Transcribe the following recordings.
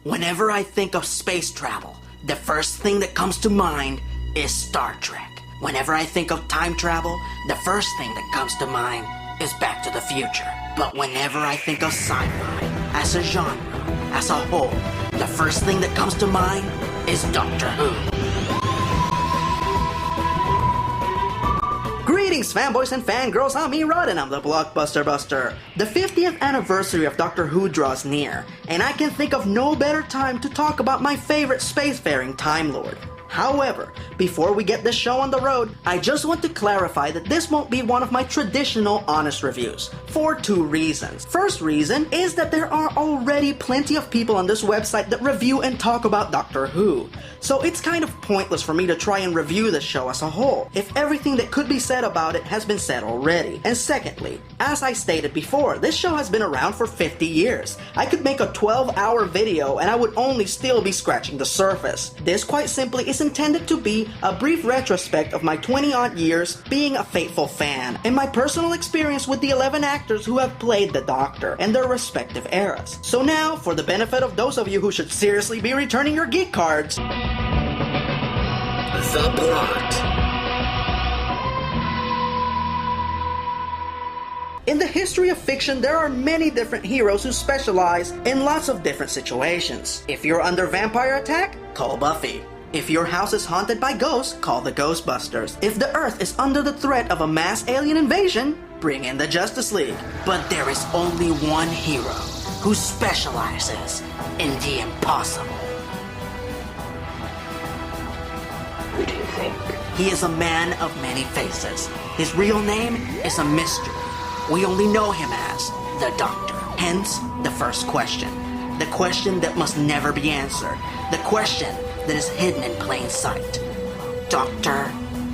Whenever I think of space travel, the first thing that comes to mind is Star Trek. Whenever I think of time travel, the first thing that comes to mind is Back to the Future. But whenever I think of sci-fi as a genre, as a whole, the first thing that comes to mind is Doctor Who. Greetings, fanboys and fangirls, I'm Erod and I'm the Blockbuster Buster. The 50th anniversary of Doctor Who draws near, and I can think of no better time to talk about my favorite spacefaring Time Lord. However, before we get this show on the road, I just want to clarify that this won't be one of my traditional honest reviews, for two reasons. First reason is that there are already plenty of people on this website that review and talk about Doctor Who, so it's kind of pointless for me to try and review the show as a whole, if everything that could be said about it has been said already. And secondly, as I stated before, this show has been around for 50 years. I could make a 12-hour video and I would only still be scratching the surface. This quite simply is intended to be a brief retrospect of my 20-odd years being a faithful fan, and my personal experience with the 11 actors who have played the Doctor and their respective eras. So now, for the benefit of those of you who should seriously be returning your geek cards, the plot. In the history of fiction, there are many different heroes who specialize in lots of different situations. If you're under vampire attack, call Buffy. If your house is haunted by ghosts, call the Ghostbusters. If the Earth is under the threat of a mass alien invasion, bring in the Justice League. But there is only one hero who specializes in the impossible. Who do you think? He is a man of many faces. His real name is a mystery. We only know him as the Doctor. Hence, the first question. The question that must never be answered. The question that is hidden in plain sight. Doctor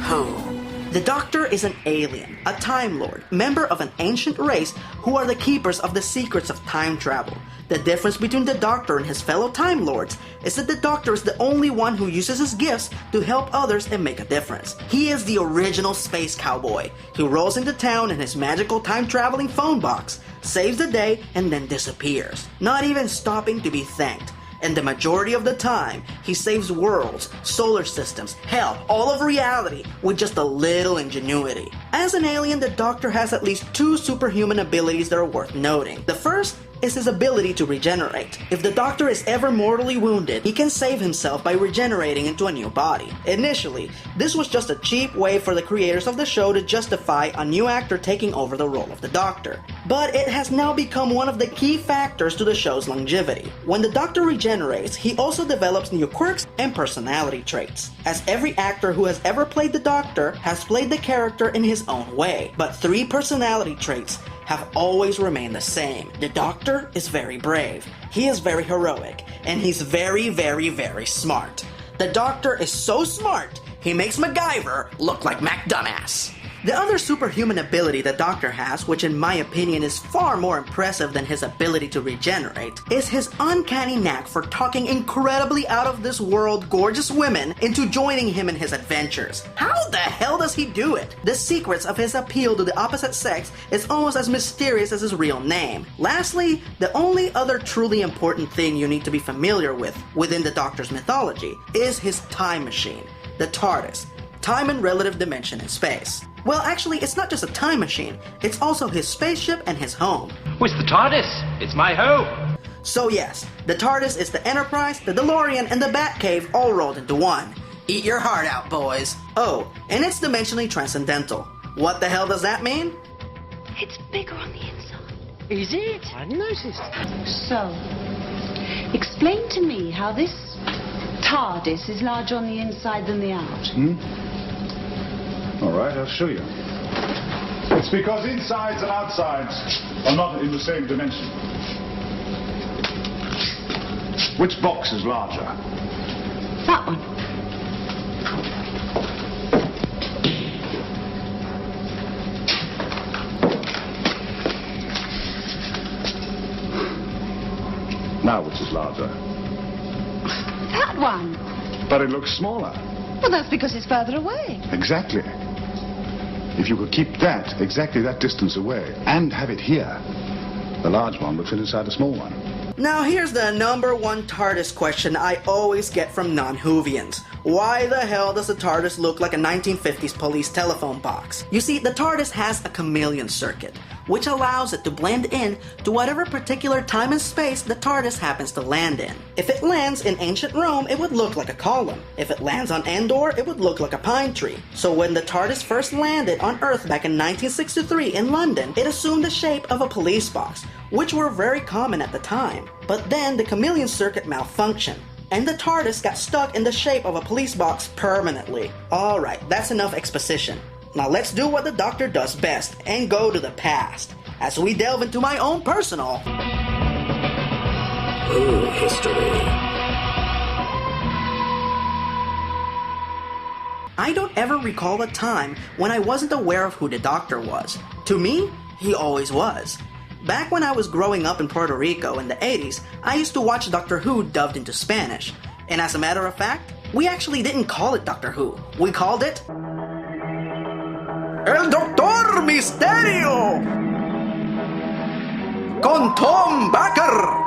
Who. The Doctor is an alien, a Time Lord, member of an ancient race who are the keepers of the secrets of time travel. The difference between the Doctor and his fellow Time Lords is that the Doctor is the only one who uses his gifts to help others and make a difference. He is the original space cowboy who rolls into town in his magical time-traveling phone box, saves the day, and then disappears, not even stopping to be thanked. And the majority of the time, he saves worlds, solar systems, hell, all of reality with just a little ingenuity. As an alien, the Doctor has at least two superhuman abilities that are worth noting. The first is his ability to regenerate. If the Doctor is ever mortally wounded, he can save himself by regenerating into a new body. Initially, this was just a cheap way for the creators of the show to justify a new actor taking over the role of the Doctor. But it has now become one of the key factors to the show's longevity. When the Doctor regenerates, he also develops new quirks and personality traits, as every actor who has ever played the Doctor has played the character in his own way. But three personality traits have always remained the same. The Doctor is very brave, he is very heroic, and he's very, very, very smart. The Doctor is so smart, he makes MacGyver look like MacDumbass. The other superhuman ability the Doctor has, which in my opinion is far more impressive than his ability to regenerate, is his uncanny knack for talking incredibly out-of-this-world gorgeous women into joining him in his adventures. How the hell does he do it? The secrets of his appeal to the opposite sex is almost as mysterious as his real name. Lastly, the only other truly important thing you need to be familiar with within the Doctor's mythology is his time machine, the TARDIS, time and relative dimension in space. Well, actually, it's not just a time machine, it's also his spaceship and his home. Where's the TARDIS? It's my home. So yes, the TARDIS is the Enterprise, the DeLorean, and the Batcave all rolled into one. Eat your heart out, boys. Oh, and it's dimensionally transcendental. What the hell does that mean? It's bigger on the inside. Is it? I noticed. So, explain to me how this TARDIS is larger on the inside than the out. All right, I'll show you. It's because insides and outsides are not in the same dimension. Which box is larger? That one. Now which is larger? That one. But it looks smaller. Well, that's because it's further away. Exactly. If you could keep that exactly that distance away and have it here, the large one would fit inside the small one. Now here's the number one TARDIS question I always get from non-Whovians. Why the hell does the TARDIS look like a 1950s police telephone box? You see, the TARDIS has a chameleon circuit, which allows it to blend in to whatever particular time and space the TARDIS happens to land in. If it lands in ancient Rome, it would look like a column. If it lands on Endor, it would look like a pine tree. So when the TARDIS first landed on Earth back in 1963 in London, it assumed the shape of a police box, which were very common at the time. But then the chameleon circuit malfunctioned, and the TARDIS got stuck in the shape of a police box permanently. Alright, that's enough exposition. Now let's do what the Doctor does best and go to the past, as we delve into my own personal Who history. I don't ever recall a time when I wasn't aware of who the Doctor was. To me, he always was. Back when I was growing up in Puerto Rico in the 80s, I used to watch Doctor Who dubbed into Spanish. And as a matter of fact, we actually didn't call it Doctor Who. We called it El Doctor Misterio con Tom Baker.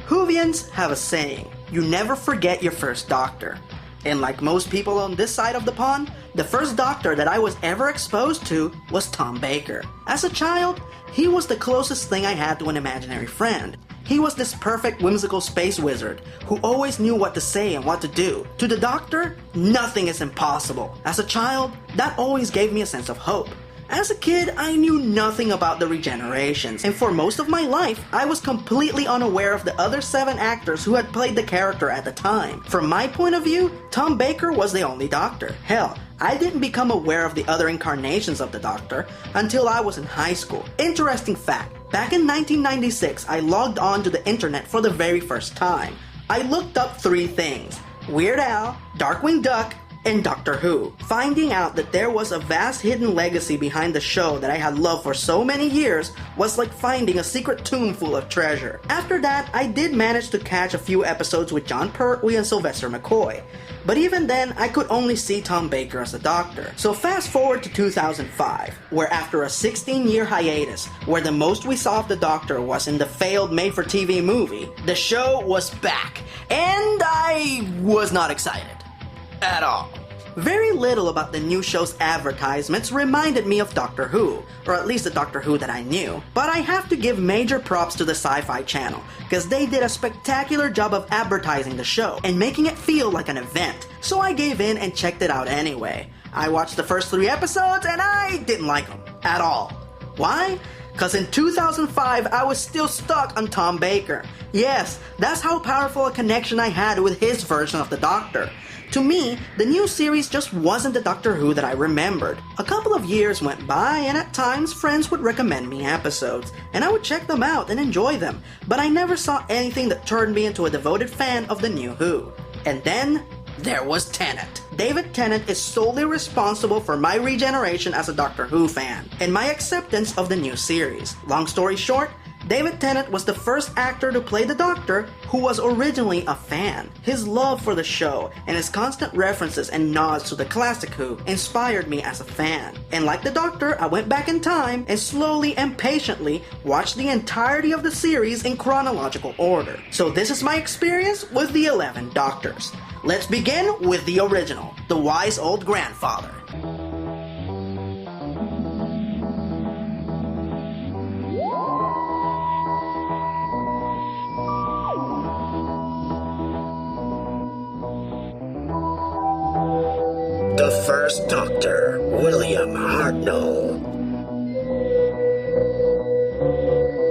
Whovians have a saying, you never forget your first Doctor. And like most people on this side of the pond, the first Doctor that I was ever exposed to was Tom Baker. As a child, he was the closest thing I had to an imaginary friend. He was this perfect whimsical space wizard who always knew what to say and what to do. To the Doctor, nothing is impossible. As a child, that always gave me a sense of hope. As a kid, I knew nothing about the regenerations, and for most of my life, I was completely unaware of the other 7 actors who had played the character at the time. From my point of view, Tom Baker was the only Doctor. Hell, I didn't become aware of the other incarnations of the Doctor until I was in high school. Interesting fact, back in 1996, I logged on to the internet for the very first time. I looked up 3 things: Weird Al, Darkwing Duck, and Doctor Who. Finding out that there was a vast hidden legacy behind the show that I had loved for so many years was like finding a secret tomb full of treasure. After that, I did manage to catch a few episodes with Jon Pertwee and Sylvester Mccoy, but even then, I could only see Tom Baker as the Doctor. So fast forward to 2005, where after a 16-year hiatus, where the most we saw of the Doctor was in the failed made-for-TV movie, the show was back, and I was not excited. At all. Very little about the new show's advertisements reminded me of Doctor Who, or at least the Doctor Who that I knew. But I have to give major props to the Sci-Fi Channel, because they did a spectacular job of advertising the show and making it feel like an event. So I gave in and checked it out anyway. I watched the first 3 episodes and I didn't like them. At all. Why? Because in 2005, I was still stuck on Tom Baker. Yes, that's how powerful a connection I had with his version of the Doctor. To me, the new series just wasn't the Doctor Who that I remembered. A couple of years went by, and at times friends would recommend me episodes, and I would check them out and enjoy them, but I never saw anything that turned me into a devoted fan of the new Who. And then, there was Tennant. David Tennant is solely responsible for my regeneration as a Doctor Who fan, and my acceptance of the new series. Long story short, David Tennant was the first actor to play the Doctor who was originally a fan. His love for the show and his constant references and nods to the classic Who inspired me as a fan. And like the Doctor, I went back in time and slowly and patiently watched the entirety of the series in chronological order. So this is my experience with the 11 Doctors. Let's begin with the original, the wise old grandfather. The first Doctor, William Hartnell.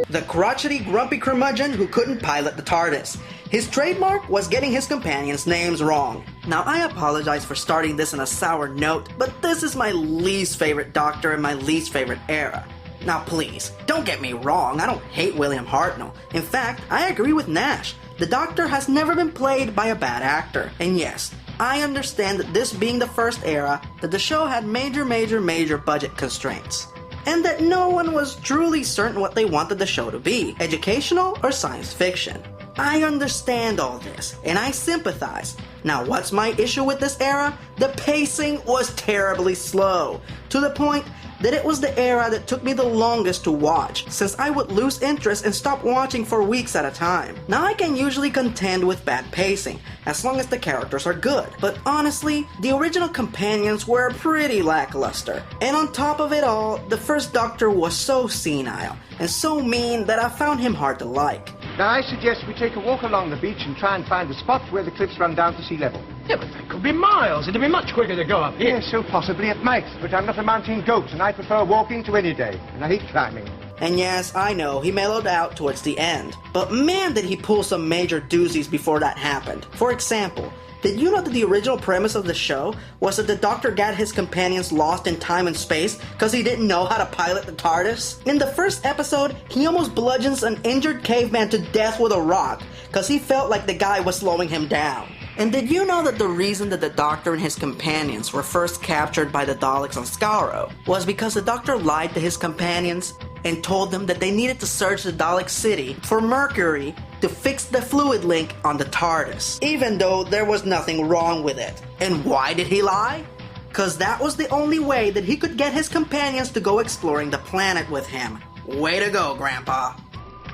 The crotchety, grumpy curmudgeon who couldn't pilot the TARDIS. His trademark was getting his companions' names wrong. Now, I apologize for starting this on a sour note, but this is my least favorite Doctor and my least favorite era. Now please, don't get me wrong, I don't hate William Hartnell. In fact, I agree with Nash. The Doctor has never been played by a bad actor. And yes, I understand that this being the first era, that the show had major budget constraints. And that no one was truly certain what they wanted the show to be, educational or science fiction. I understand all this, and I sympathize. Now what's my issue with this era? The pacing was terribly slow, to the point that it was the era that took me the longest to watch, since I would lose interest and stop watching for weeks at a time. Now I can usually contend with bad pacing, as long as the characters are good, but honestly, the original companions were pretty lackluster. And on top of it all, the first Doctor was so senile and so mean that I found him hard to like. Now, I suggest we take a walk along the beach and try and find the spot where the cliffs run down to sea level. Yeah, but that could be miles. It'd be much quicker to go up here. Yes, so possibly it might, but I'm not a mountain goat, and I prefer walking to any day, and I hate climbing. And yes, I know, he mellowed out towards the end. But man, did he pull some major doozies before that happened. For example, did you know that the original premise of the show was that the Doctor got his companions lost in time and space because he didn't know how to pilot the TARDIS? In the first episode, he almost bludgeons an injured caveman to death with a rock because he felt like the guy was slowing him down. And did you know that the reason that the Doctor and his companions were first captured by the Daleks on Skaro was because the Doctor lied to his companions and told them that they needed to search the Dalek city for Mercury to fix the fluid link on the TARDIS, even though there was nothing wrong with it. And why did he lie? Because that was the only way that he could get his companions to go exploring the planet with him. Way to go, Grandpa.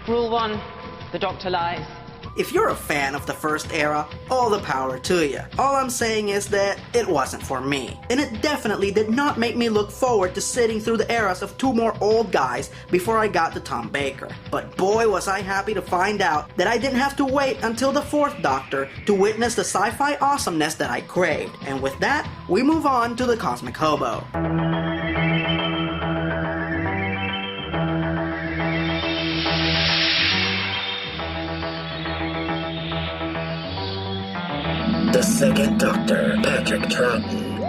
Rule 1, the Doctor lies. If you're a fan of the first era, all the power to you. All I'm saying is that it wasn't for me. And it definitely did not make me look forward to sitting through the eras of two more old guys before I got to Tom Baker. But boy was I happy to find out that I didn't have to wait until the fourth Doctor to witness the sci-fi awesomeness that I craved. And with that, we move on to the Cosmic Hobo. The second Doctor, Patrick Troughton.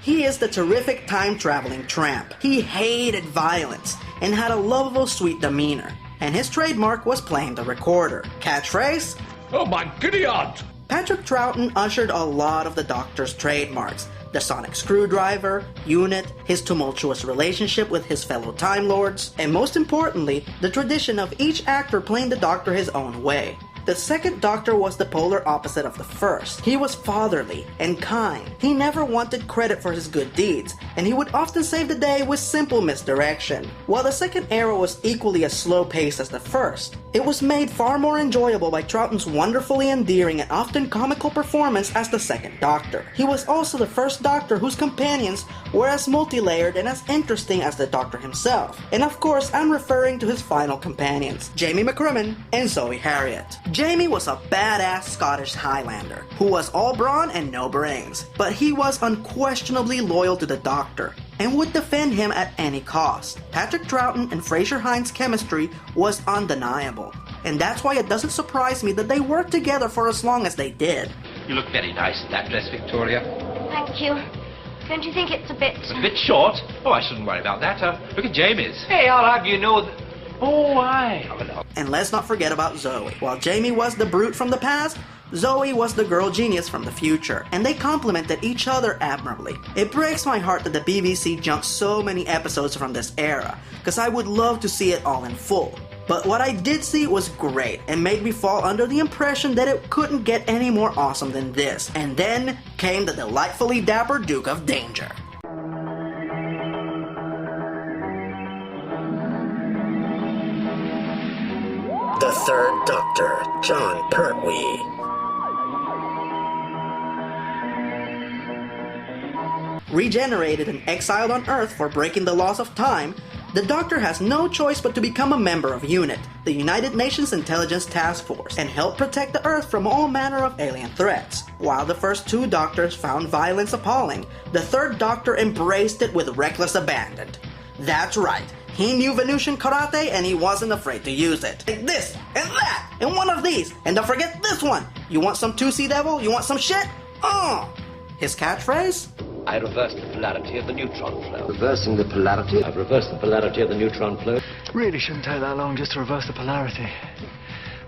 He is the terrific time-traveling tramp. He hated violence and had a lovable, sweet demeanor. And his trademark was playing the recorder. Catchphrase? Oh, my giddy aunt! Patrick Troughton ushered a lot of the Doctor's trademarks. The sonic screwdriver, unit, his tumultuous relationship with his fellow Time Lords, and most importantly, the tradition of each actor playing the Doctor his own way. The second Doctor was the polar opposite of the first. He was fatherly and kind. He never wanted credit for his good deeds, and he would often save the day with simple misdirection. While the second era was equally as slow-paced as the first, it was made far more enjoyable by Troughton's wonderfully endearing and often comical performance as the second Doctor. He was also the first Doctor whose companions were as multi-layered and as interesting as the Doctor himself. And of course, I'm referring to his final companions, Jamie McCrimmon and Zoe Harriet. Jamie was a badass Scottish Highlander who was all brawn and no brains, but he was unquestionably loyal to the Doctor and would defend him at any cost. Patrick Troughton and Fraser Hines' chemistry was undeniable, and that's why it doesn't surprise me that they worked together for as long as they did. You look very nice in that dress, Victoria. Thank you. Don't you think it's a bit... A bit short? Oh, I shouldn't worry about that. Look at Jamie's. Hey, I'll have you know that... Oh, aye. And let's not forget about Zoe. While Jamie was the brute from the past, Zoe was the girl genius from the future, and they complemented each other admirably. It breaks my heart that the BBC jumped so many episodes from this era, because I would love to see it all in full. But what I did see was great, and made me fall under the impression that it couldn't get any more awesome than this. And then came the delightfully dapper Duke of Danger. The third Doctor, John Pertwee. Regenerated and exiled on Earth for breaking the laws of time, the Doctor has no choice but to become a member of UNIT, the United Nations Intelligence Task Force, and help protect the Earth from all manner of alien threats. While the first two Doctors found violence appalling, the third Doctor embraced it with reckless abandon. That's right. He knew Venusian karate and he wasn't afraid to use it. Like this, and that, and one of these, and don't forget this one. You want some 2C Devil? You want some shit? His catchphrase? I reversed the polarity of the neutron flow. Reversing the polarity? I've reversed the polarity of the neutron flow. Really shouldn't take that long just to reverse the polarity.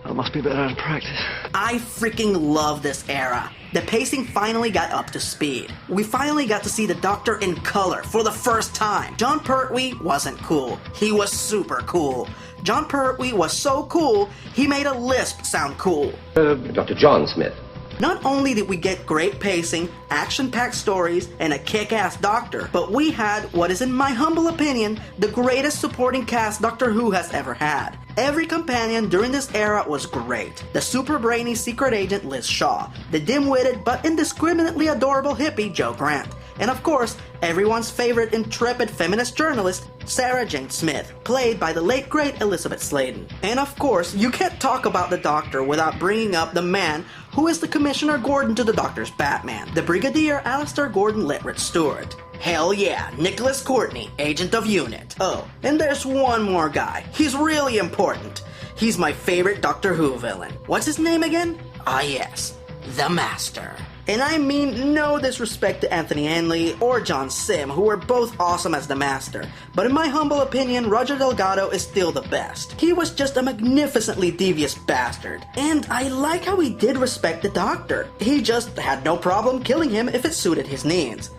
That must be a bit out of practice. I freaking love this era. The pacing finally got up to speed. We finally got to see the Doctor in color for the first time. John Pertwee wasn't cool. He was super cool. John Pertwee was so cool, he made a lisp sound cool. Dr. John Smith. Not only did we get great pacing, action-packed stories, and a kick-ass Doctor, but we had what is, in my humble opinion, the greatest supporting cast Doctor Who has ever had. Every companion during this era was great. The super brainy secret agent Liz Shaw, the dim-witted but indiscriminately adorable hippie Jo Grant, and of course, everyone's favorite intrepid feminist journalist, Sarah Jane Smith, played by the late great Elizabeth Sladen. And of course, you can't talk about the Doctor without bringing up the man who is the Commissioner Gordon to the Doctor's Batman, the Brigadier Alistair Gordon Letteridge Stewart. Hell yeah, Nicholas Courtney, agent of UNIT. Oh, and there's one more guy. He's really important. He's my favorite Doctor Who villain. What's his name again? Ah yes, the Master. And I mean no disrespect to Anthony Ainley or John Sim, who were both awesome as the Master, but in my humble opinion, Roger Delgado is still the best. He was just a magnificently devious bastard, and I like how he did respect the Doctor. He just had no problem killing him if it suited his needs.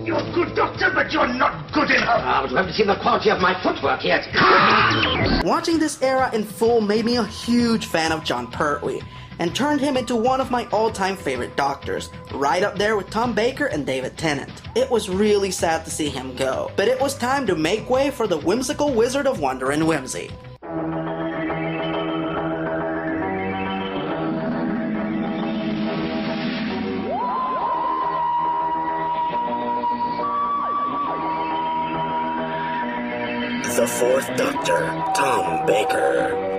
You're a good doctor, but you're not good enough. You haven't seen the quality of my footwork yet. Watching this era in full made me a huge fan of Jon Pertwee, and turned him into one of my all-time favorite Doctors, right up there with Tom Baker and David Tennant. It was really sad to see him go, but it was time to make way for the whimsical Wizard of Wonder and Whimsy. The Fourth Doctor, Tom Baker.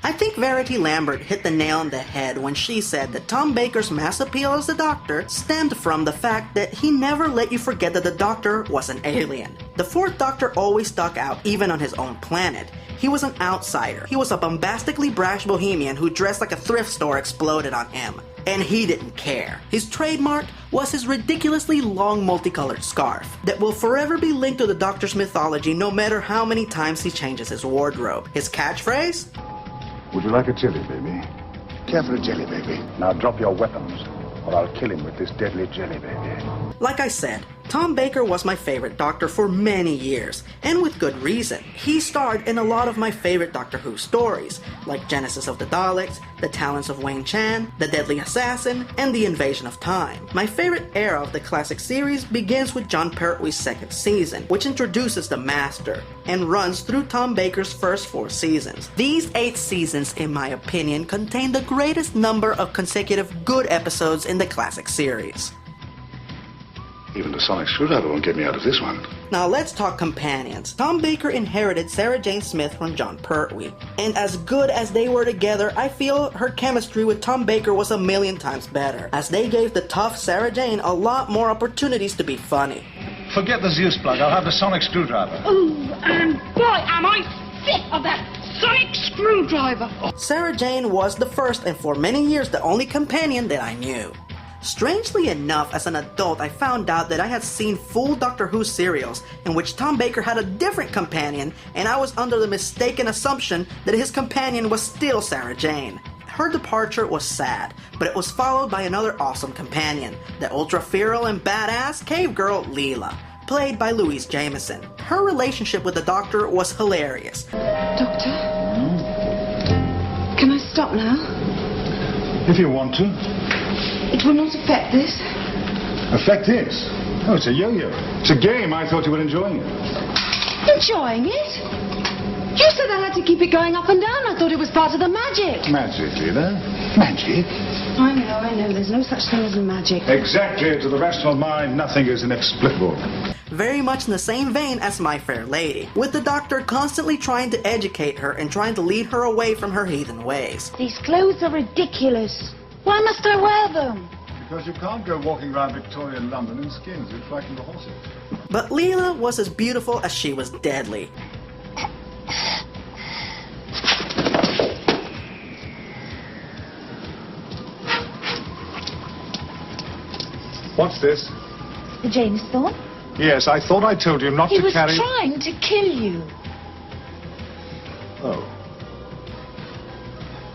I think Verity Lambert hit the nail on the head when she said that Tom Baker's mass appeal as the Doctor stemmed from the fact that he never let you forget that the Doctor was an alien. The Fourth Doctor always stuck out even on his own planet. He was an outsider. He was a bombastically brash bohemian who dressed like a thrift store exploded on him. And he didn't care. His trademark was his ridiculously long multicolored scarf that will forever be linked to the Doctor's mythology no matter how many times he changes his wardrobe. His catchphrase? Would you like a jelly, baby? Careful, jelly, baby. Now drop your weapons, or I'll kill him with this deadly jelly, baby. Like I said, Tom Baker was my favorite Doctor for many years, and with good reason. He starred in a lot of my favorite Doctor Who stories, like Genesis of the Daleks, The Talents of Wayne Chan, The Deadly Assassin, and The Invasion of Time. My favorite era of the classic series begins with Jon Pertwee's second season, which introduces the Master, and runs through Tom Baker's first 4 seasons. These 8 seasons, in my opinion, contain the greatest number of consecutive good episodes in the classic series. Even the sonic screwdriver won't get me out of this one. Now let's talk companions. Tom Baker inherited Sarah Jane Smith from Jon Pertwee, and as good as they were together, I feel her chemistry with Tom Baker was a million times better, as they gave the tough Sarah Jane a lot more opportunities to be funny. Forget the Zeus plug, I'll have the sonic screwdriver. Ooh, and boy, am I sick of that sonic screwdriver! Sarah Jane was the first and for many years the only companion that I knew. Strangely enough, as an adult, I found out that I had seen full Doctor Who serials in which Tom Baker had a different companion, and I was under the mistaken assumption that his companion was still Sarah Jane. Her departure was sad, but it was followed by another awesome companion, the ultra-feral and badass cave girl Leela, played by Louise Jameson. Her relationship with the Doctor was hilarious. Doctor? Can I stop now? If you want to. It will not affect this. Affect this? Oh, it's a yo-yo. It's a game. I thought you were enjoying it. Enjoying it? You said I had to keep it going up and down. I thought it was part of the magic. Magic, Leela. Magic? I know. There's no such thing as magic. Exactly. To the rational mind, nothing is inexplicable. Very much in the same vein as My Fair Lady, with the Doctor constantly trying to educate her and trying to lead her away from her heathen ways. These clothes are ridiculous. Why must I wear them? Because you can't go walking around Victorian London in skins. You'd frighten the horses. But Leela was as beautiful as she was deadly. What's this? The James Thorne? Yes, I thought I told you not to carry... He was trying to kill you. Oh.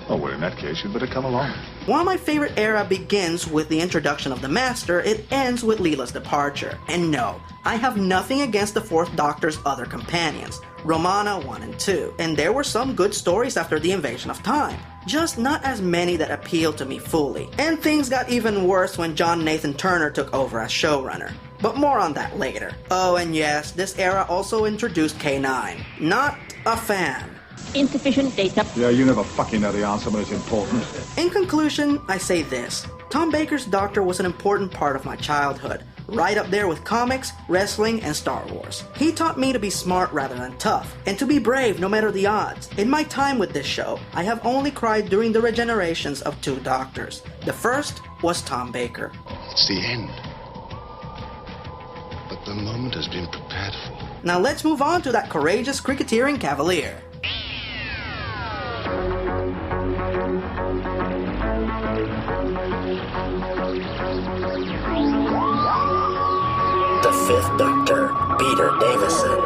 Oh, well, in that case, you'd better come along. While my favorite era begins with the introduction of the Master, it ends with Leela's departure. And no, I have nothing against the Fourth Doctor's other companions. Romana 1 and 2, and there were some good stories after the invasion of time. Just not as many that appealed to me fully. And things got even worse when John Nathan Turner took over as showrunner. But more on that later. Oh, and yes, this era also introduced K9. Not a fan. Insufficient data. Yeah, you never fucking know the answer when it's important. In conclusion, I say this. Tom Baker's Doctor was an important part of my childhood. Right up there with comics, wrestling, and Star Wars. He taught me to be smart rather than tough, and to be brave no matter the odds. In my time with this show, I have only cried during the regenerations of 2 Doctors. The first was Tom Baker. It's the end. But the moment has been prepared for. Now let's move on to that courageous cricketeering cavalier. The 5th Doctor, Peter Davison.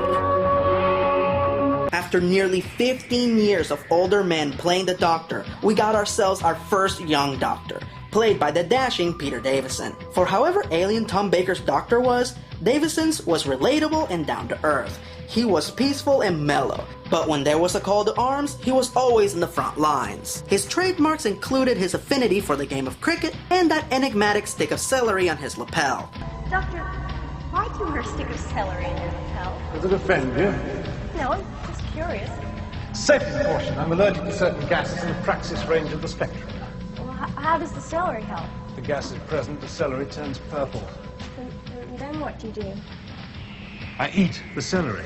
After nearly 15 years of older men playing the Doctor, we got ourselves our first young Doctor, played by the dashing Peter Davison. For however alien Tom Baker's Doctor was, Davison's was relatable and down to earth. He was peaceful and mellow, but when there was a call to arms, he was always in the front lines. His trademarks included his affinity for the game of cricket and that enigmatic stick of celery on his lapel. Doctor, why do you wear a stick of celery in your lapel? Does it offend you? No, I'm just curious. Safety precaution. I'm allergic to certain gases in the praxis range of the spectrum. Well, how does the celery help? The gas is present, the celery turns purple. Then what do you do? I eat the celery.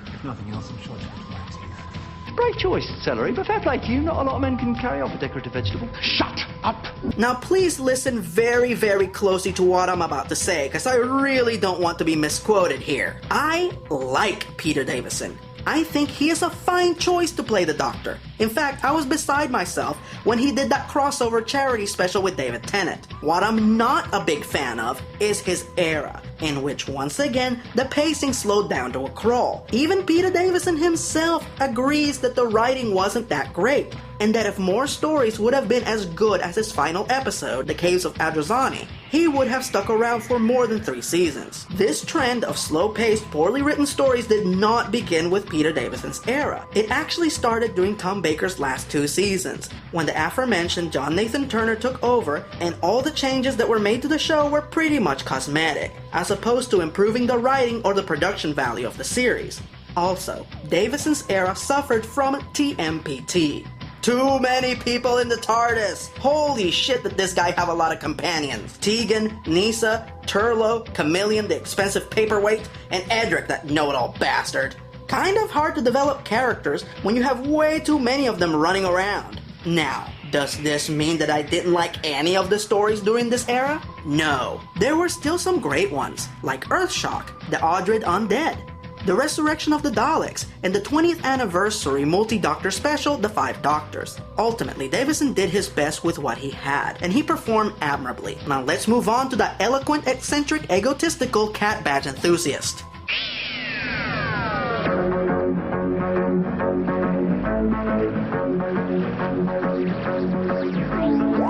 If nothing else, I'm sure it's good for my teeth. Great choice, celery, but fair play to you. Not a lot of men can carry off a decorative vegetable. Shut up! Now please listen very, very closely to what I'm about to say, because I really don't want to be misquoted here. I like Peter Davison. I think he is a fine choice to play the Doctor. In fact, I was beside myself when he did that crossover charity special with David Tennant. What I'm not a big fan of is his era, in which once again the pacing slowed down to a crawl. Even Peter Davison himself agrees that the writing wasn't that great, and that if more stories would have been as good as his final episode, The Caves of Adrazzani, he would have stuck around for more than 3 seasons. This trend of slow-paced, poorly written stories did not begin with Peter Davison's era. It actually started during Tom Baker's last 2 seasons, when the aforementioned John Nathan Turner took over, and all the changes that were made to the show were pretty much cosmetic, as opposed to improving the writing or the production value of the series. Also, Davison's era suffered from TMPT. Too many people in the TARDIS! Holy shit did this guy have a lot of companions. Tegan, Nisa, Turlo, Chameleon the expensive paperweight, and Edric that know-it-all bastard. Kind of hard to develop characters when you have way too many of them running around. Now, does this mean that I didn't like any of the stories during this era? No. There were still some great ones, like Earthshock, the Audrid Undead, the Resurrection of the Daleks, and the 20th anniversary multi-doctor special, The 5 Doctors. Ultimately, Davison did his best with what he had, and he performed admirably. Now let's move on to the eloquent, eccentric, egotistical cat badge enthusiast.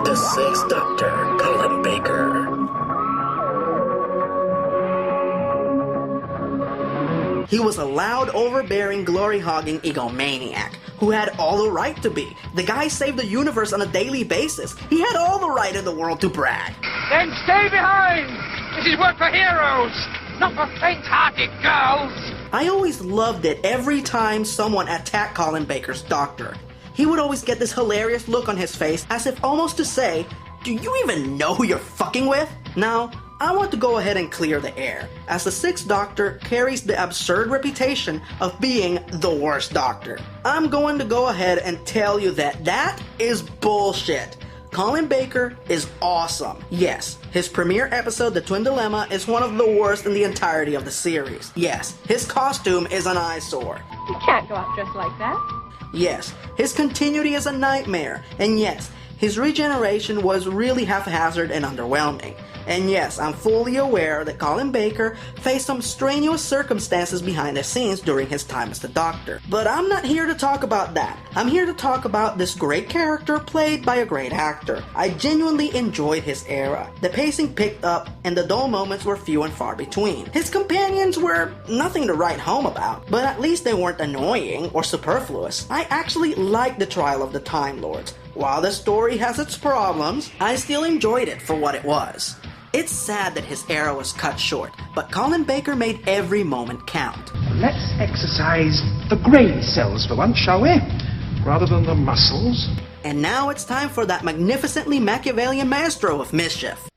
The 6th Doctor, Colin Baker. He was a loud, overbearing, glory-hogging egomaniac who had all the right to be. The guy saved the universe on a daily basis. He had all the right in the world to brag. Then stay behind! This is work for heroes, not for faint-hearted girls! I always loved it every time someone attacked Colin Baker's Doctor. He would always get this hilarious look on his face as if almost to say, "Do you even know who you're fucking with?" Now, I want to go ahead and clear the air, as the 6th Doctor carries the absurd reputation of being the worst Doctor. I'm going to go ahead and tell you that that is bullshit. Colin Baker is awesome. Yes, his premiere episode, The Twin Dilemma, is one of the worst in the entirety of the series. Yes, his costume is an eyesore. You can't go out dressed like that. Yes, his continuity is a nightmare. And yes, his regeneration was really haphazard and underwhelming. And yes, I'm fully aware that Colin Baker faced some strenuous circumstances behind the scenes during his time as the Doctor. But I'm not here to talk about that. I'm here to talk about this great character played by a great actor. I genuinely enjoyed his era. The pacing picked up and the dull moments were few and far between. His companions were nothing to write home about, but at least they weren't annoying or superfluous. I actually liked the trial of the Time Lords. While the story has its problems, I still enjoyed it for what it was. It's sad that his era was cut short, but Colin Baker made every moment count. Let's exercise the brain cells for once, shall we? Rather than the muscles. And now it's time for that magnificently Machiavellian maestro of mischief.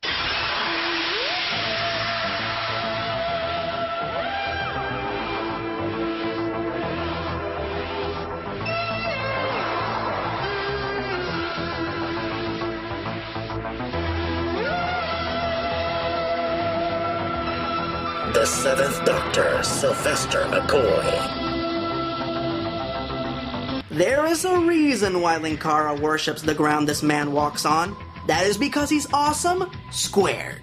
The Seventh Doctor, Sylvester McCoy. There is a reason why Linkara worships the ground this man walks on. That is because he's awesome squared.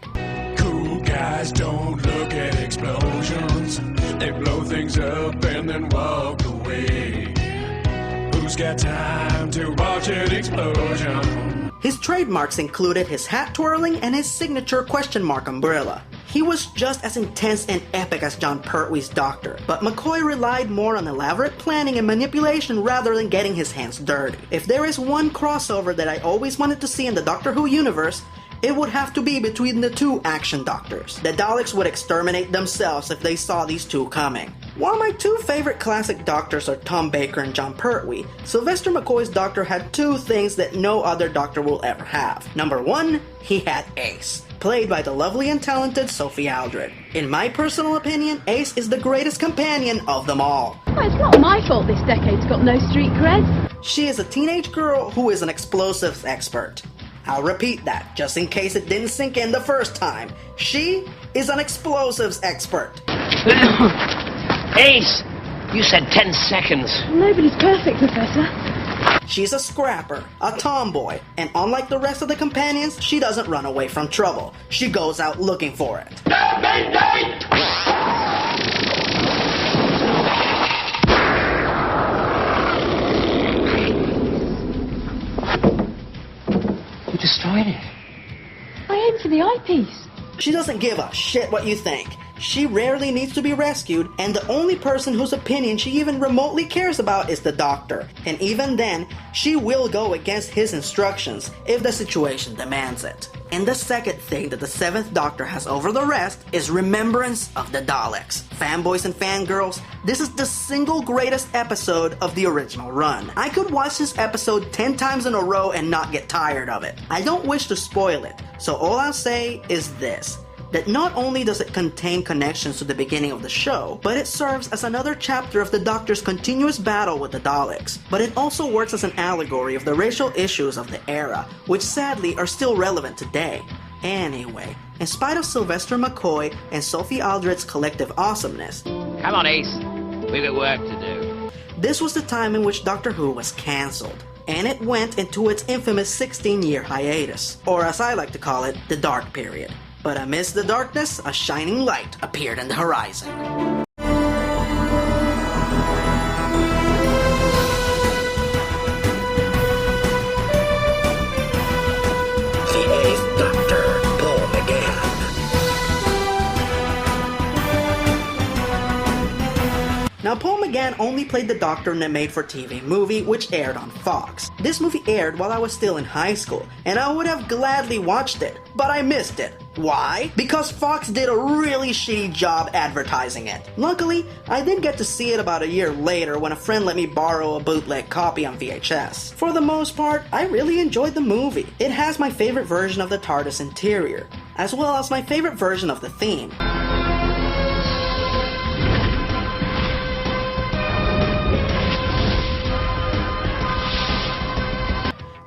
Cool guys don't look at explosions. They blow things up and then walk away. Who's got time to watch an explosion? His trademarks included his hat twirling and his signature question mark umbrella. He was just as intense and epic as Jon Pertwee's Doctor, but McCoy relied more on elaborate planning and manipulation rather than getting his hands dirty. If there is one crossover that I always wanted to see in the Doctor Who universe, it would have to be between the two action Doctors. The Daleks would exterminate themselves if they saw these two coming. While my two favorite classic Doctors are Tom Baker and Jon Pertwee, Sylvester McCoy's Doctor had two things that no other Doctor will ever have. Number one, he had Ace, played by the lovely and talented Sophie Aldred. In my personal opinion, Ace is the greatest companion of them all. Well, it's not my fault this decade's got no street cred. She is a teenage girl who is an explosives expert. I'll repeat that, just in case it didn't sink in the first time. She is an explosives expert. Ace, you said 10 seconds. Nobody's perfect, Professor. She's a scrapper, a tomboy, and unlike the rest of the companions, she doesn't run away from trouble. She goes out looking for it. You destroyed it. I aimed for the eyepiece. She doesn't give a shit what you think. She rarely needs to be rescued, and the only person whose opinion she even remotely cares about is the Doctor. And even then, she will go against his instructions if the situation demands it. And the second thing that the Seventh Doctor has over the rest is remembrance of the Daleks. Fanboys and fangirls, this is the single greatest episode of the original run. I could watch this episode 10 times in a row and not get tired of it. I don't wish to spoil it, so all I'll say is this: that not only does it contain connections to the beginning of the show, but it serves as another chapter of the Doctor's continuous battle with the Daleks. But it also works as an allegory of the racial issues of the era, which sadly are still relevant today. Anyway, in spite of Sylvester McCoy and Sophie Aldred's collective awesomeness, Come on, Ace. We've got work to do. This was the time in which Doctor Who was cancelled, and it went into its infamous 16-year hiatus, or as I like to call it, the Dark Period. But amidst the darkness, a shining light appeared in the horizon. The Eighth Doctor, Paul McGann. Now, Paul McGann only played the Doctor in a made-for-TV movie, which aired on Fox. This movie aired while I was still in high school, and I would have gladly watched it, but I missed it. Why? Because Fox did a really shitty job advertising it. Luckily, I did get to see it about a year later when a friend let me borrow a bootleg copy on VHS. For the most part, I really enjoyed the movie. It has my favorite version of the TARDIS interior, as well as my favorite version of the theme.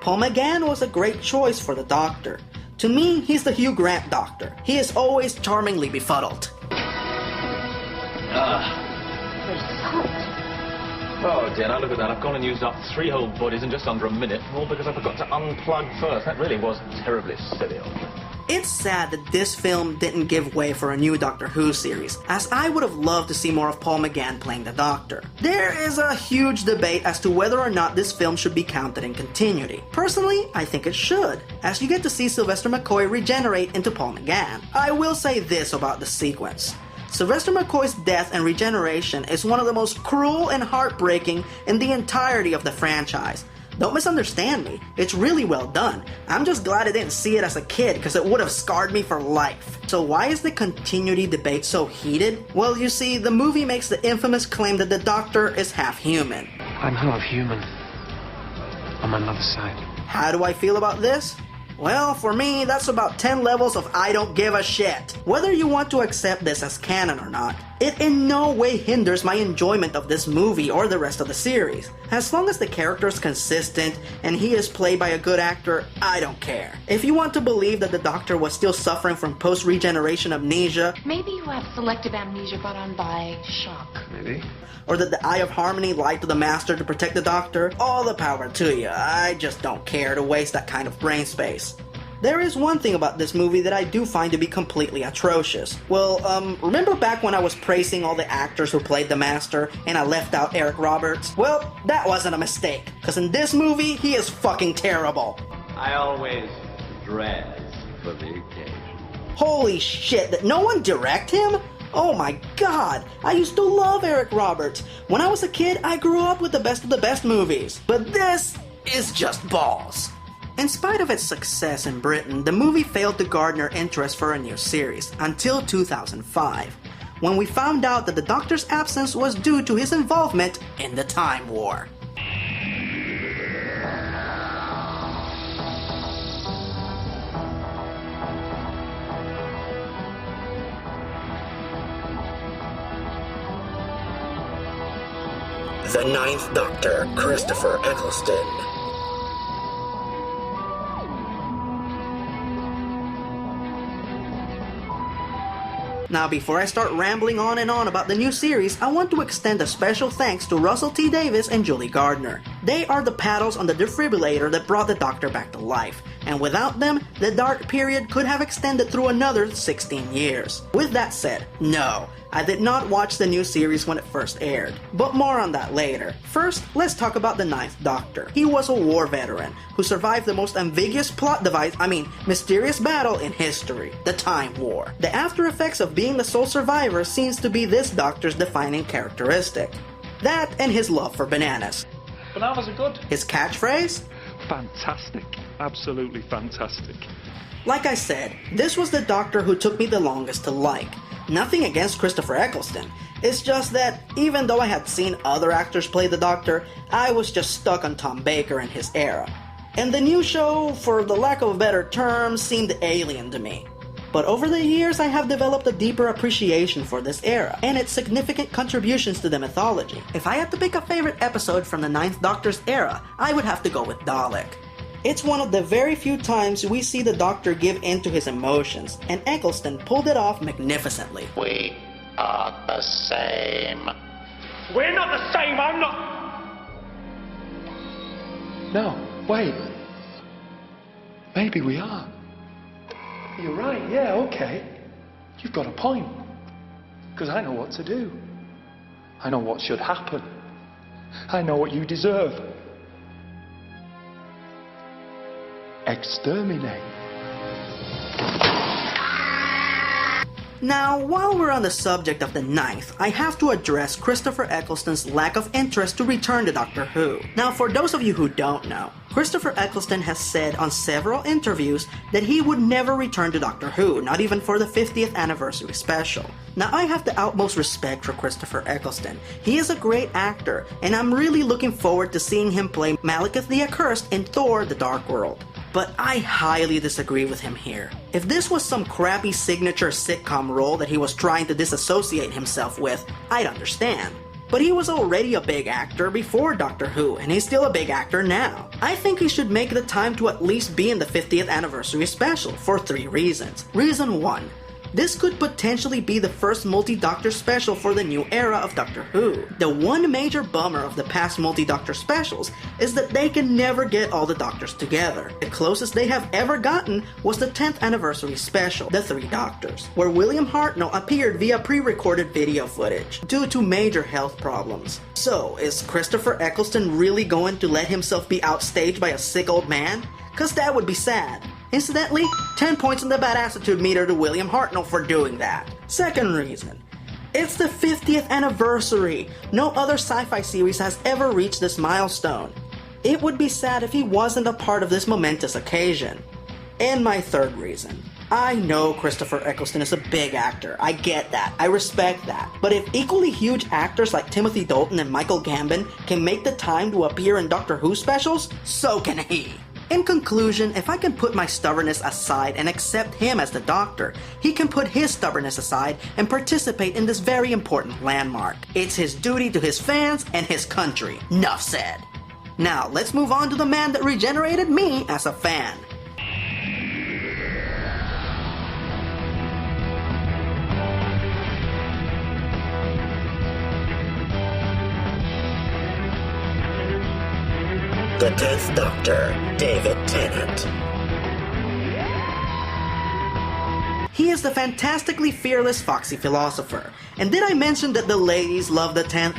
Paul McGann was a great choice for the Doctor. To me, he's the Hugh Grant Doctor. He is always charmingly befuddled. Oh dear, now look at that. I've gone and used up 3 whole bodies in just under a minute, all because I forgot to unplug first. That really was terribly silly of me. It's sad that this film didn't give way for a new Doctor Who series, as I would have loved to see more of Paul McGann playing the Doctor. There is a huge debate as to whether or not this film should be counted in continuity. Personally, I think it should, as you get to see Sylvester McCoy regenerate into Paul McGann. I will say this about the sequence. Sylvester McCoy's death and regeneration is one of the most cruel and heartbreaking in the entirety of the franchise. Don't misunderstand me, it's really well done. I'm just glad I didn't see it as a kid because it would have scarred me for life. So why is the continuity debate so heated? Well, you see, the movie makes the infamous claim that the Doctor is half human. I'm half human. On my mother's side. How do I feel about this? Well, for me, that's about 10 levels of I don't give a shit. Whether you want to accept this as canon or not, it in no way hinders my enjoyment of this movie or the rest of the series. As long as the character is consistent and he is played by a good actor, I don't care. If you want to believe that the Doctor was still suffering from post-regeneration amnesia, maybe you have selective amnesia brought on by shock. Maybe. Or that the Eye of Harmony lied to the Master to protect the Doctor, all the power to you. I just don't care to waste that kind of brain space. There is one thing about this movie that I do find to be completely atrocious. Well, remember back when I was praising all the actors who played the Master and I left out Eric Roberts? Well, that wasn't a mistake, because in this movie, he is fucking terrible. I always dress for the occasion. Holy shit, did no one direct him? Oh my god, I used to love Eric Roberts. When I was a kid, I grew up with the best movies. But this is just balls. In spite of its success in Britain, the movie failed to garner interest for a new series until 2005, when we found out that the Doctor's absence was due to his involvement in the Time War. The Ninth Doctor, Christopher Eccleston. Now, before I start rambling on and on about the new series, I want to extend a special thanks to Russell T. Davies and Julie Gardner. They are the paddles on the defibrillator that brought the Doctor back to life, and without them, the dark period could have extended through another 16 years. With that said, no, I did not watch the new series when it first aired, but more on that later. First, let's talk about the Ninth Doctor. He was a war veteran who survived the most ambiguous mysterious battle in history, the Time War. The after effects of being the sole survivor seems to be this Doctor's defining characteristic. That and his love for bananas. Bananas are good. His catchphrase? Fantastic. Absolutely fantastic. Like I said, this was the Doctor who took me the longest to like. Nothing against Christopher Eccleston, it's just that even though I had seen other actors play the Doctor, I was just stuck on Tom Baker and his era. And the new show, for the lack of a better term, seemed alien to me. But over the years I have developed a deeper appreciation for this era, and its significant contributions to the mythology. If I had to pick a favorite episode from the Ninth Doctor's era, I would have to go with Dalek. It's one of the very few times we see the Doctor give in to his emotions, and Eccleston pulled it off magnificently. We are the same. We're not the same, I'm not... No, wait. Maybe we are. You're right, yeah, okay. You've got a point. Because I know what to do. I know what should happen. I know what you deserve. Exterminate. Now, while we're on the subject of the Ninth, I have to address Christopher Eccleston's lack of interest to return to Doctor Who. Now, for those of you who don't know, Christopher Eccleston has said on several interviews that he would never return to Doctor Who, not even for the 50th anniversary special. Now, I have the utmost respect for Christopher Eccleston. He is a great actor, and I'm really looking forward to seeing him play Malekith the Accursed in Thor: The Dark World. But I highly disagree with him here. If this was some crappy signature sitcom role that he was trying to disassociate himself with, I'd understand. But he was already a big actor before Doctor Who, and he's still a big actor now. I think he should make the time to at least be in the 50th anniversary special for 3 reasons. Reason 1. This could potentially be the first multi-Doctor special for the new era of Doctor Who. The one major bummer of the past multi-Doctor specials is that they can never get all the Doctors together. The closest they have ever gotten was the 10th anniversary special, The Three Doctors, where William Hartnell appeared via pre-recorded video footage due to major health problems. So, is Christopher Eccleston really going to let himself be outstaged by a sick old man? Cause that would be sad. Incidentally, 10 points on the badassitude meter to William Hartnell for doing that. Second reason. It's the 50th anniversary. No other sci-fi series has ever reached this milestone. It would be sad if he wasn't a part of this momentous occasion. And my third reason. I know Christopher Eccleston is a big actor. I get that. I respect that. But if equally huge actors like Timothy Dalton and Michael Gambon can make the time to appear in Doctor Who specials, so can he. In conclusion, if I can put my stubbornness aside and accept him as the Doctor, he can put his stubbornness aside and participate in this very important landmark. It's his duty to his fans and his country. Nuff said. Now, let's move on to the man that regenerated me as a fan. The 10th Doctor, David Tennant. He is the fantastically fearless foxy philosopher. And did I mention that the ladies love the 10th?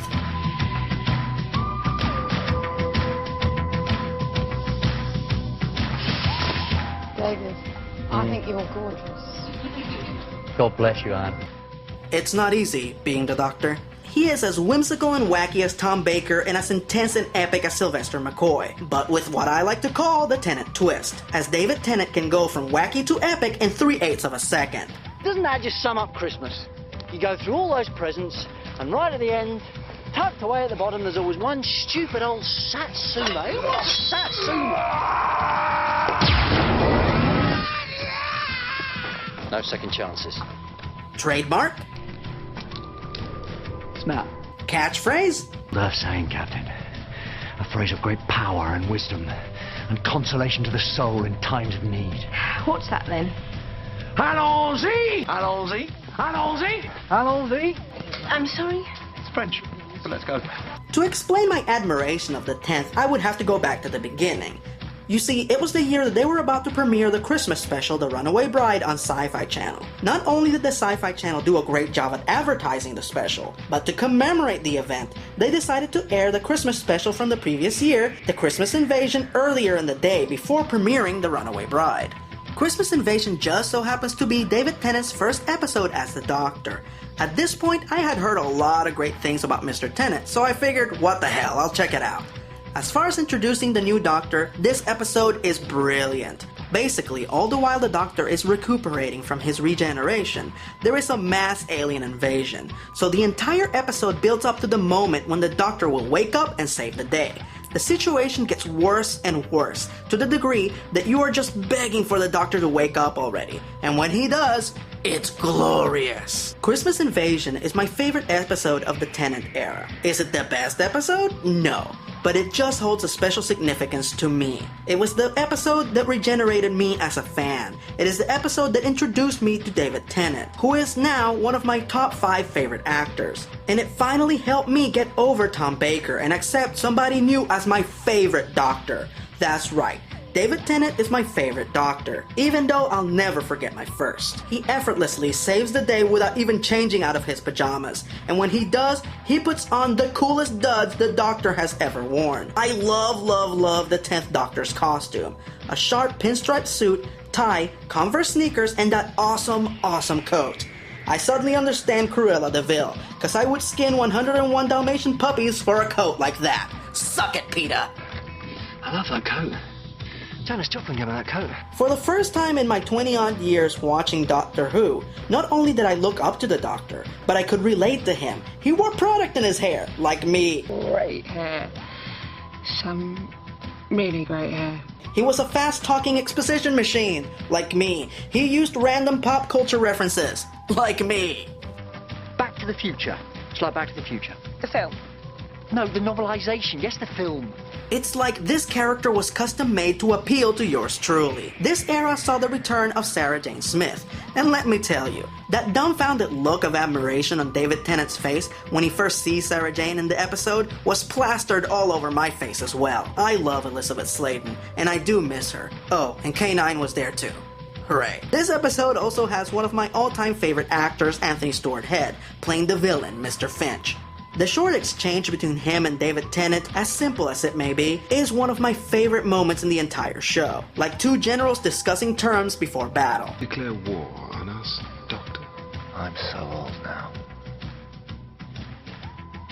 David, I think you're gorgeous. God bless you, Anne. It's not easy being the Doctor. He is as whimsical and wacky as Tom Baker and as intense and epic as Sylvester McCoy, but with what I like to call the Tennant twist, as David Tennant can go from wacky to epic in 3/8 of a second. Doesn't that just sum up Christmas? You go through all those presents, and right at the end, tucked away at the bottom, there's always one stupid old Satsuma. Who wants Satsuma? No second chances. Trademark? Smell. Catchphrase? The saying, Captain. A phrase of great power and wisdom, and consolation to the soul in times of need. What's that then? Allons-y! Allons-y! Allons-y! Allons-y! I'm sorry? It's French, but let's go. To explain my admiration of the 10th, I would have to go back to the beginning. You see, it was the year that they were about to premiere the Christmas special, The Runaway Bride, on Sci-Fi Channel. Not only did the Sci-Fi Channel do a great job at advertising the special, but to commemorate the event, they decided to air the Christmas special from the previous year, The Christmas Invasion, earlier in the day before premiering The Runaway Bride. Christmas Invasion just so happens to be David Tennant's first episode as the Doctor. At this point, I had heard a lot of great things about Mr. Tennant, so I figured, what the hell, I'll check it out. As far as introducing the new Doctor, this episode is brilliant. Basically, all the while the Doctor is recuperating from his regeneration, there is a mass alien invasion. So the entire episode builds up to the moment when the Doctor will wake up and save the day. The situation gets worse and worse, to the degree that you are just begging for the Doctor to wake up already. And when he does, it's glorious. Christmas Invasion is my favorite episode of the Tennant era. Is it the best episode? No. But it just holds a special significance to me. It was the episode that regenerated me as a fan. It is the episode that introduced me to David Tennant, who is now one of my top 5 favorite actors. And it finally helped me get over Tom Baker and accept somebody new as my favorite Doctor. That's right. David Tennant is my favorite Doctor, even though I'll never forget my first. He effortlessly saves the day without even changing out of his pajamas, and when he does, he puts on the coolest duds the Doctor has ever worn. I love the 10th Doctor's costume. A sharp pinstripe suit, tie, Converse sneakers, and that awesome coat. I suddenly understand Cruella de Vil, cause I would skin 101 Dalmatian puppies for a coat like that. Suck it, PETA! I love that coat. Janis Joplin gave me that coat. For the first time in my 20-odd years watching Doctor Who, not only did I look up to the Doctor, but I could relate to him. He wore product in his hair, like me. Great hair. Some really great hair. He was a fast-talking exposition machine, like me. He used random pop culture references, like me. Back to the Future. It's like Back to the Future. The film. No, the novelization. Yes, the film. It's like this character was custom made to appeal to yours truly. This era saw the return of Sarah Jane Smith, and let me tell you, that dumbfounded look of admiration on David Tennant's face when he first sees Sarah Jane in the episode was plastered all over my face as well. I love Elizabeth Sladen, and I do miss her. Oh, and K9 was there too. Hooray. This episode also has one of my all-time favorite actors, Anthony Stewart Head, playing the villain, Mr. Finch. The short exchange between him and David Tennant, as simple as it may be, is one of my favorite moments in the entire show. Like two generals discussing terms before battle. Declare war on us, Doctor. I'm so old now.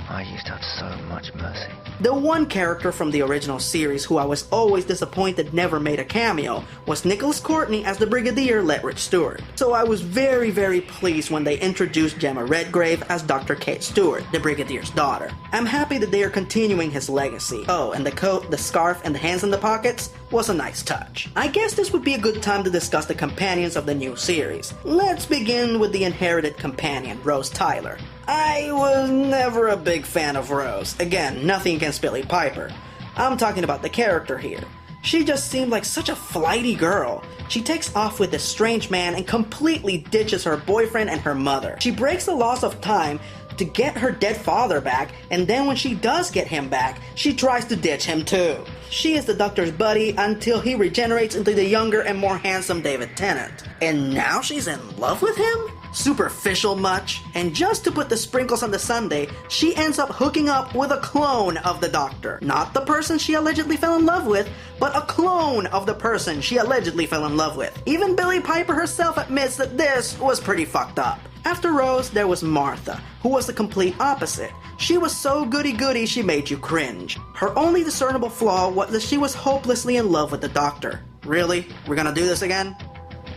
I used to have so much mercy. The one character from the original series who I was always disappointed never made a cameo was Nicholas Courtney as the Brigadier Letridge Stewart. So I was very, very pleased when they introduced Gemma Redgrave as Dr. Kate Stewart, the Brigadier's daughter. I'm happy that they are continuing his legacy. Oh, and the coat, the scarf, and the hands in the pockets was a nice touch. I guess this would be a good time to discuss the companions of the new series. Let's begin with the inherited companion, Rose Tyler. I was never a big fan of Rose. Again, nothing against Billie Piper. I'm talking about the character here. She just seemed like such a flighty girl. She takes off with this strange man and completely ditches her boyfriend and her mother. She breaks the laws of time to get her dead father back, and then when she does get him back, she tries to ditch him too. She is the Doctor's buddy until he regenerates into the younger and more handsome David Tennant. And now she's in love with him? Superficial much? And just to put the sprinkles on the sundae, she ends up hooking up with a clone of the Doctor. Not the person she allegedly fell in love with, but a clone of the person she allegedly fell in love with. Even Billie Piper herself admits that this was pretty fucked up. After Rose, there was Martha, who was the complete opposite. She was so goody-goody she made you cringe. Her only discernible flaw was that she was hopelessly in love with the Doctor. Really? We're gonna do this again?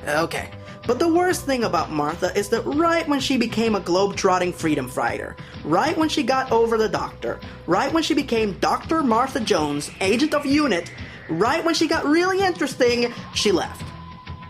Okay. But the worst thing about Martha is that right when she became a globe-trotting freedom fighter, right when she got over the Doctor, right when she became Dr. Martha Jones, agent of UNIT, right when she got really interesting, she left.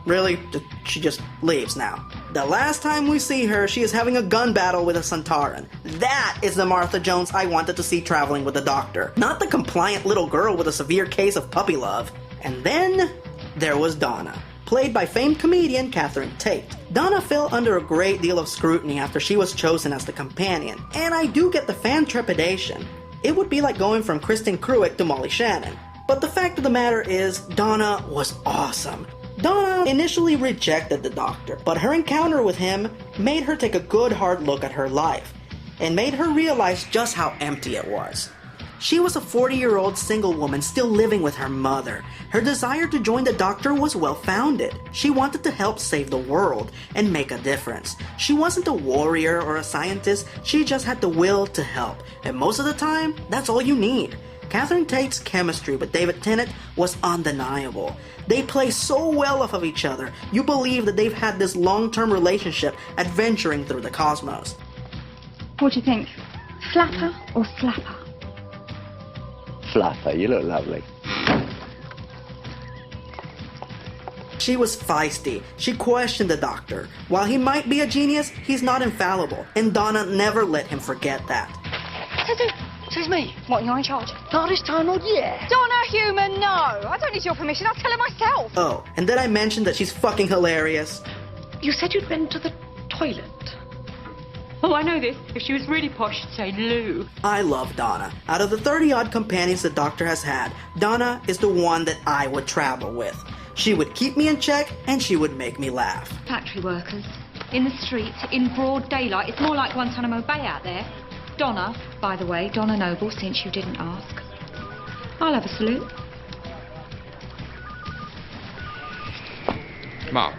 Really? She just leaves now. The last time we see her, she is having a gun battle with a Centauran. That is the Martha Jones I wanted to see traveling with the Doctor, not the compliant little girl with a severe case of puppy love. And then there was Donna, played by famed comedian Catherine Tate. Donna fell under a great deal of scrutiny after she was chosen as the companion, and I do get the fan trepidation. It would be like going from Kristen Cruick to Molly Shannon. But the fact of the matter is, Donna was awesome. Donna initially rejected the Doctor, but her encounter with him made her take a good hard look at her life, and made her realize just how empty it was. She was a 40-year-old single woman still living with her mother. Her desire to join the Doctor was well-founded. She wanted to help save the world and make a difference. She wasn't a warrior or a scientist, she just had the will to help. And most of the time, that's all you need. Catherine Tate's chemistry with David Tennant was undeniable. They play so well off of each other, you believe that they've had this long-term relationship adventuring through the cosmos. What do you think? Flapper or slapper? Flapper, you look lovely. She was feisty. She questioned the Doctor. While he might be a genius, he's not infallible, and Donna never let him forget that. Excuse me. What, you're in charge? Not this time, not yet. Donna Human, no. I don't need your permission. I'll tell her myself. Oh, and did I mention that she's fucking hilarious? You said you'd been to the toilet. Oh, I know this. If she was really posh, she'd say loo. I love Donna. Out of the 30-odd companions the Doctor has had, Donna is the one that I would travel with. She would keep me in check, and she would make me laugh. Factory workers, in the streets, in broad daylight. It's more like Guantanamo Bay out there. Donna, by the way, Donna Noble, since you didn't ask. I'll have a salute. Mom.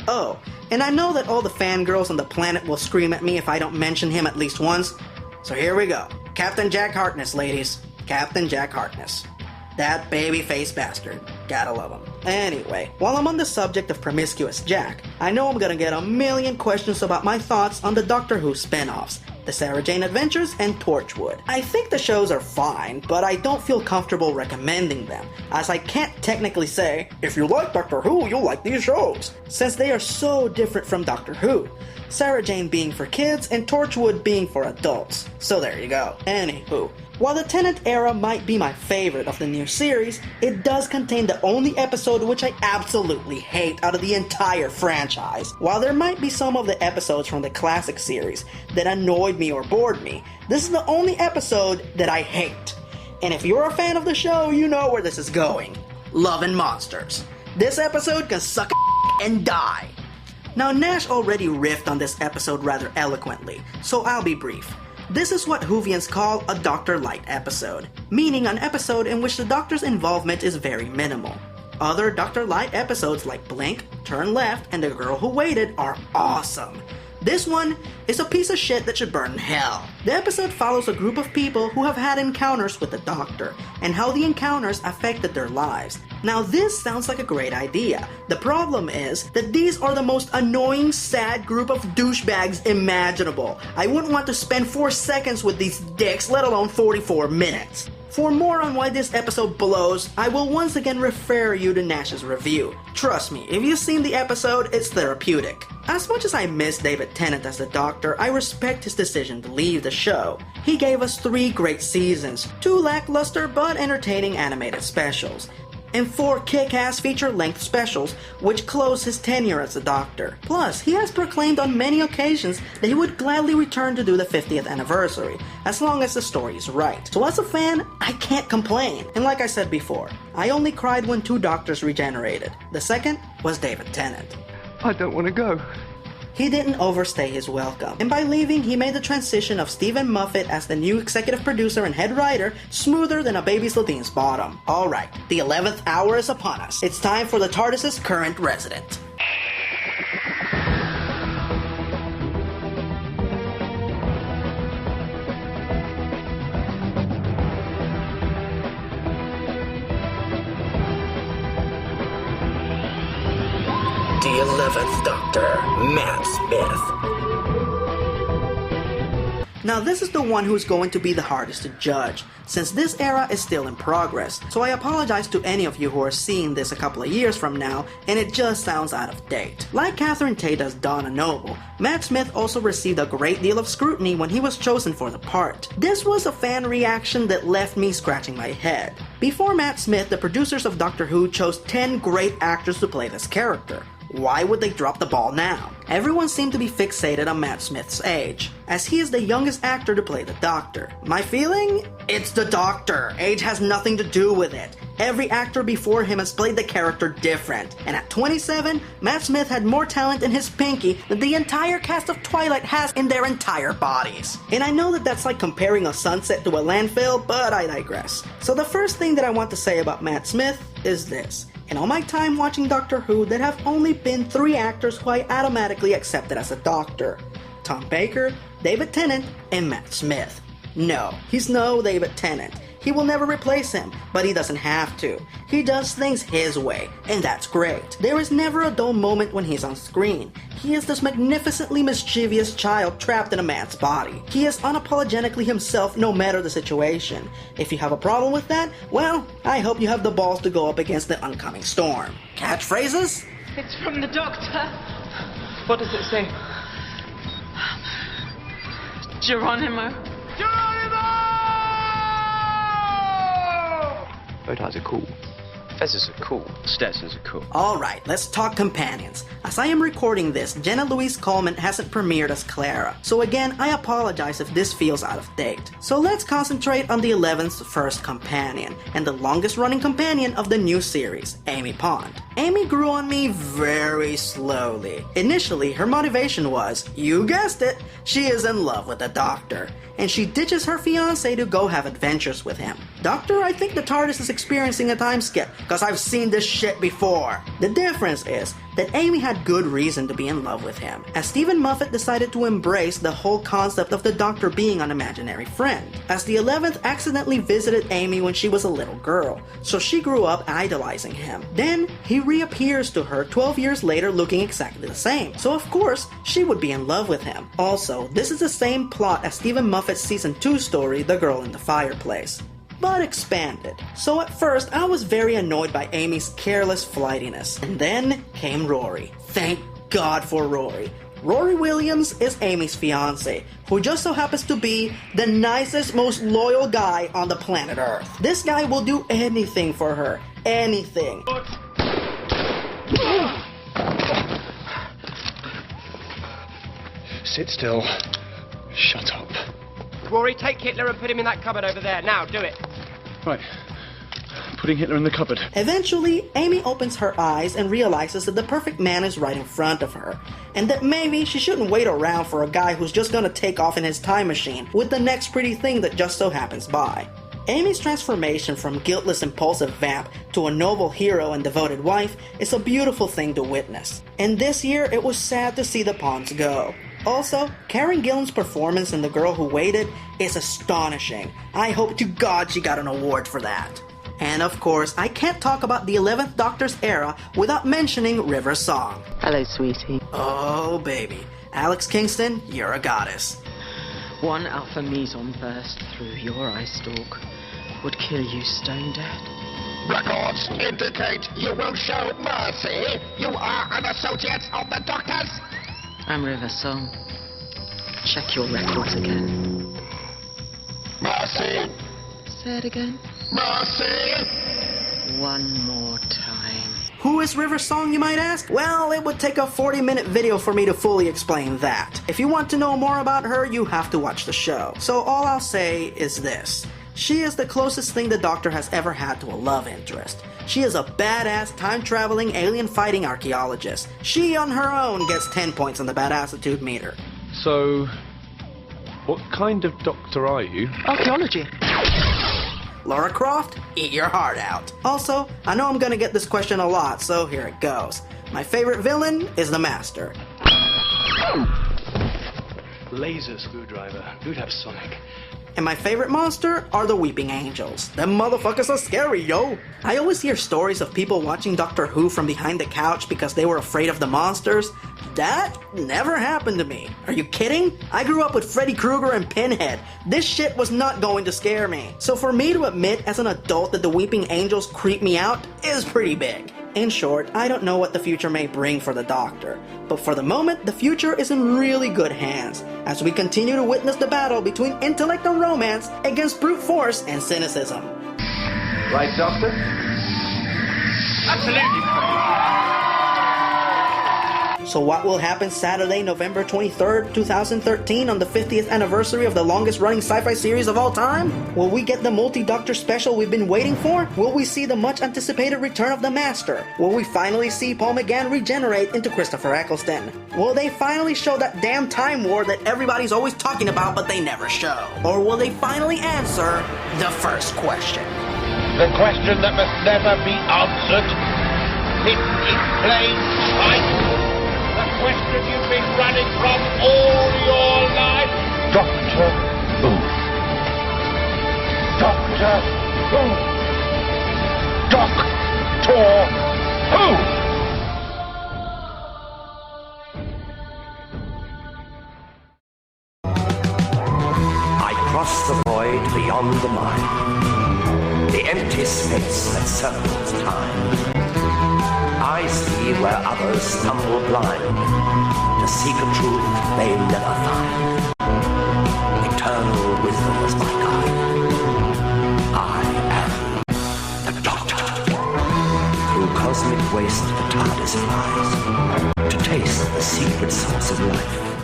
Oh, and I know that all the fangirls on the planet will scream at me if I don't mention him at least once. So here we go. Captain Jack Harkness, ladies. Captain Jack Harkness. That baby-faced bastard. Gotta love him. Anyway, while I'm on the subject of promiscuous Jack, I know I'm gonna get a million questions about my thoughts on the Doctor Who spin-offs, the Sarah Jane Adventures, and Torchwood. I think the shows are fine, but I don't feel comfortable recommending them, as I can't technically say, if you like Doctor Who, you'll like these shows, since they are so different from Doctor Who. Sarah Jane being for kids, and Torchwood being for adults. So there you go. Anywho, While the Tennant era might be my favorite of the new series, it does contain the only episode which I absolutely hate out of the entire franchise. While there might be some of the episodes from the classic series that annoyed me or bored me, this is the only episode that I hate. And if you're a fan of the show, you know where this is going. Love and Monsters. This episode can suck a and die. Now, Nash already riffed on this episode rather eloquently, so I'll be brief. This is what Whovians call a Dr. Light episode, meaning an episode in which the Doctor's involvement is very minimal. Other Dr. Light episodes like Blink, Turn Left, and The Girl Who Waited are awesome. This one is a piece of shit that should burn in hell. The episode follows a group of people who have had encounters with the Doctor, and how the encounters affected their lives. Now this sounds like a great idea. The problem is that these are the most annoying, sad group of douchebags imaginable. I wouldn't want to spend 4 seconds with these dicks, let alone 44 minutes. For more on why this episode blows, I will once again refer you to Nash's review. Trust me, if you've seen the episode, it's therapeutic. As much as I miss David Tennant as the Doctor, I respect his decision to leave the show. He gave us 3 great seasons, 2 lackluster but entertaining animated specials, and 4 kick-ass feature-length specials which close his tenure as the Doctor. Plus, he has proclaimed on many occasions that he would gladly return to do the 50th anniversary, as long as the story is right. So as a fan, I can't complain. And like I said before, I only cried when 2 Doctors regenerated. The second was David Tennant. I don't want to go. He didn't overstay his welcome, and by leaving, he made the transition of Stephen Moffat as the new executive producer and head writer smoother than a baby Slatine's bottom. Alright, the 11th hour is upon us. It's time for the TARDIS's current resident. The 11th Doctor, Matt Smith. Now this is the one who's going to be the hardest to judge, since this era is still in progress, so I apologize to any of you who are seeing this a couple of years from now and it just sounds out of date. Like Catherine Taita's Donna Noble, Matt Smith also received a great deal of scrutiny when he was chosen for the part. This was a fan reaction that left me scratching my head. Before Matt Smith, the producers of Doctor Who chose 10 great actors to play this character. Why would they drop the ball now? Everyone seemed to be fixated on Matt Smith's age, as he is the youngest actor to play the Doctor. My feeling? It's the Doctor. Age has nothing to do with it. Every actor before him has played the character different, and at 27, Matt Smith had more talent in his pinky than the entire cast of Twilight has in their entire bodies. And I know that that's like comparing a sunset to a landfill, but I digress. So the first thing that I want to say about Matt Smith is this. In all my time watching Doctor Who, there have only been 3 actors who I automatically accepted as a Doctor. Tom Baker, David Tennant, and Matt Smith. No, he's no David Tennant. He will never replace him, but he doesn't have to. He does things his way, and that's great. There is never a dull moment when he's on screen. He is this magnificently mischievous child trapped in a man's body. He is unapologetically himself no matter the situation. If you have a problem with that, well, I hope you have the balls to go up against the oncoming storm. Catchphrases? It's from the Doctor. What does it say? Geronimo. Photos are cool. Fezzes are cool. Stetsons are cool. Alright, let's talk companions. As I am recording this, Jenna Louise Coleman hasn't premiered as Clara, so again, I apologize if this feels out of date. So let's concentrate on the 11th's first companion, and the longest running companion of the new series, Amy Pond. Amy grew on me very slowly. Initially, her motivation was, you guessed it, she is in love with the Doctor, and she ditches her fiancé to go have adventures with him. Doctor, I think the TARDIS is experiencing a time skip, cause I've seen this shit before. The difference is that Amy had good reason to be in love with him, as Stephen Moffat decided to embrace the whole concept of the Doctor being an imaginary friend, as the 11th accidentally visited Amy when she was a little girl, so she grew up idolizing him. Then, he reappears to her 12 years later looking exactly the same, so of course, she would be in love with him. Also, this is the same plot as Stephen Moffat's Season 2 story, The Girl in the Fireplace, but expanded. So at first, I was very annoyed by Amy's careless flightiness. And then came Rory. Thank God for Rory. Rory Williams is Amy's fiancé, who just so happens to be the nicest, most loyal guy on the planet Earth. This guy will do anything for her. Anything. Sit still. Shut up. Rory, take Hitler and put him in that cupboard over there. Now, do it. Right. Putting Hitler in the cupboard. Eventually, Amy opens her eyes and realizes that the perfect man is right in front of her, and that maybe she shouldn't wait around for a guy who's just gonna take off in his time machine with the next pretty thing that just so happens by. Amy's transformation from guiltless, impulsive vamp to a noble hero and devoted wife is a beautiful thing to witness. And this year, it was sad to see the pawns go. Also, Karen Gillan's performance in The Girl Who Waited is astonishing. I hope to God she got an award for that. And of course, I can't talk about the 11th Doctor's era without mentioning River's song. Hello, sweetie. Oh, baby. Alex Kingston, you're a goddess. One alpha meson burst through your eye stalk would kill you stone dead. Records indicate you will show mercy. You are an associate of the Doctor's. I'm River Song. Check your records again. Mercy. Say it again. Mercy. One more time. Who is River Song, you might ask? Well, it would take a 40-minute video for me to fully explain that. If you want to know more about her, you have to watch the show. So all I'll say is this. She is the closest thing the Doctor has ever had to a love interest. She is a badass, time-traveling, alien-fighting archaeologist. She, on her own, gets 10 points on the badassitude meter. So, what kind of doctor are you? Archaeology. Laura Croft, eat your heart out. Also, I know I'm gonna get this question a lot, so here it goes. My favorite villain is the Master. Laser screwdriver. Who'd have Sonic? And my favorite monster are the Weeping Angels. Them motherfuckers are scary, yo! I always hear stories of people watching Doctor Who from behind the couch because they were afraid of the monsters. That never happened to me. Are you kidding? I grew up with Freddy Krueger and Pinhead. This shit was not going to scare me. So for me to admit as an adult that the Weeping Angels creep me out is pretty big. In short, I don't know what the future may bring for the Doctor, but for the moment, the future is in really good hands, as we continue to witness the battle between intellect and romance against brute force and cynicism. Right, Doctor? Absolutely. So what will happen Saturday, November 23rd, 2013 on the 50th anniversary of the longest running sci-fi series of all time? Will we get the multi-Doctor special we've been waiting for? Will we see the much anticipated return of the Master? Will we finally see Paul McGann regenerate into Christopher Eccleston? Will they finally show that damn Time War that everybody's always talking about but they never show? Or will they finally answer the first question? The question that must never be answered. It is plain sight. The question you've been running from all your life. Doctor Who? Doctor Who? Doctor Who? I cross the void beyond the mind, the empty space that circles time. I see where others stumble blind to seek a truth they never find. Eternal wisdom is my guide. I am the Doctor. Through cosmic waste the TARDIS flies to taste the secret source of life.